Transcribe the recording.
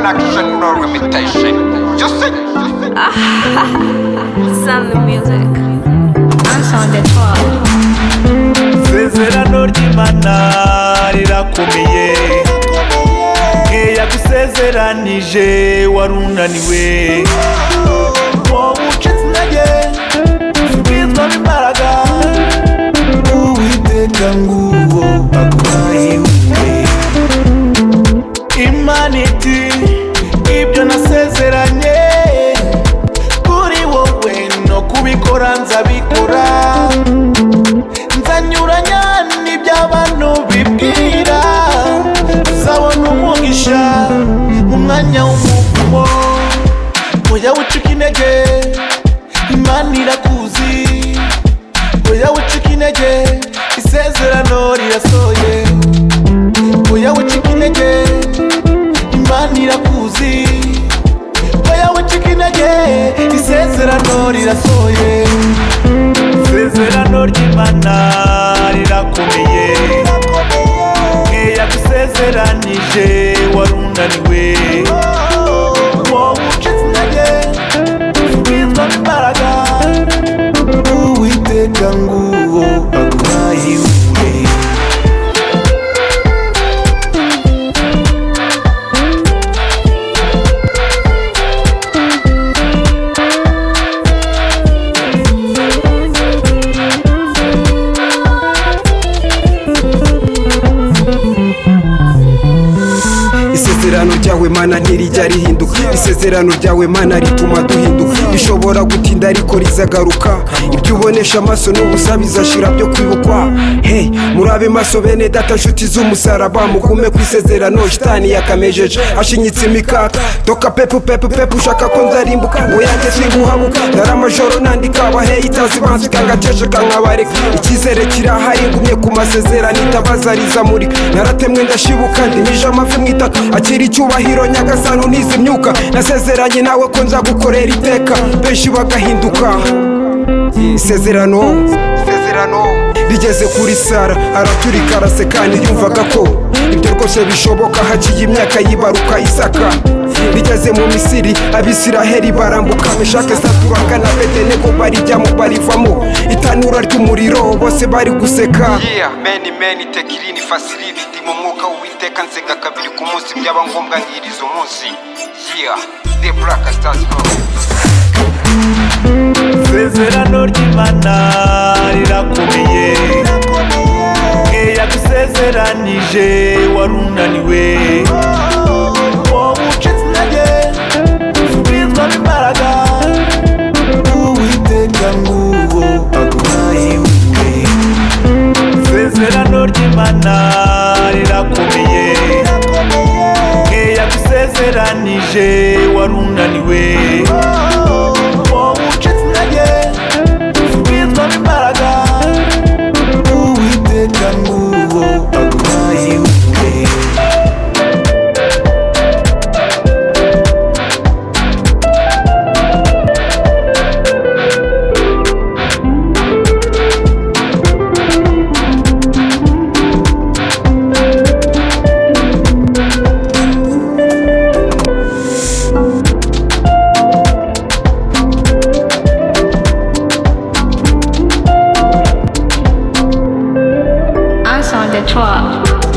one action, no limitation. Just say. Sound the music. Us on the tour. Isezerano ry'Imana rirakomeye, yagusezeranije warunaniwe, wowe ucitse intege subizwamo imbaraga, Uwiteka nguwo aguhaye. Imana iti ibyo nasezeranye kuri wowe no kubikora nzabikora, nzanyuranya n'iby'abantu bibwira, uzabona umugisha mu mwanya w'umuvumo. Oya wicika intege, Imana irakuzi. Oya wicika intege, isezerano rirasohoye. Oya wicika intege, Imana irakuzi. Oya wicika intege, isezerano rirasohoye. Isezerano ry'Imana rirakomeye, yagusezeranije warunaniwe, wowe ucitse intege subizwamo imbaraga, Uwiteka nguwo aguhaye. Isezerano ryawe Mana ntirijya rihinduka, isezerano ryawe Mana rituma duhinduka, rishobora gutinda ariko rizagaruka, ibyo ubonesha amaso n'ubusa bizashira byo kwibukwa. Hey, murabe maso bene data nshuti z'umusaraba, mugume ku isezerano shitani yakamejeje ashinyitse imikaka, toka pepu pepu pepu ushaka ko nzarimbuka, ngo yanjye singuhabuka, dara amajoro nandika abaheyi itazi bansika ngaceceka nkabareka, icyizere kirahari ngumye ku masezerano itabaza rizamurika, naratemwe ndashibuka ndimije amafi mu itaka, akira icyubahiro nyagasani unize imyuka, nasezeranye nawe ko nzagukorera iteka, benshi bagahinduka. Isezerano rigeze kuri Sara, araturika araseka ntiyumvaga ko ibyo rwose bishoboka, haciye imyaka yibaruka Isaka. Rigeze mu Misiri Abisiraheli barambuka, Meshake Saturaka na Abedenego barijyamo barivamo, itanura ry'umuriro bose bari guseka. Yeah, many take it in facility, ndi mu mwuka w'Uwiteka nsenga kabiri ku munsi, byaba ngombwa nkiriza umunsi. Yeah, the black stars come. Isezerano ry'Imana rirakomeye, yagusezeranije warunaniwe, wowe ucitse intege subizwamo imbaraga, Uwiteka nguwo aguhaye. Isezerano ry'Imana rirakomeye, yagusezeranije warunaniwe, wowe ucitse intege subizwamo imbaraga, Uwiteka nguwo aguhaye. Us on the tour.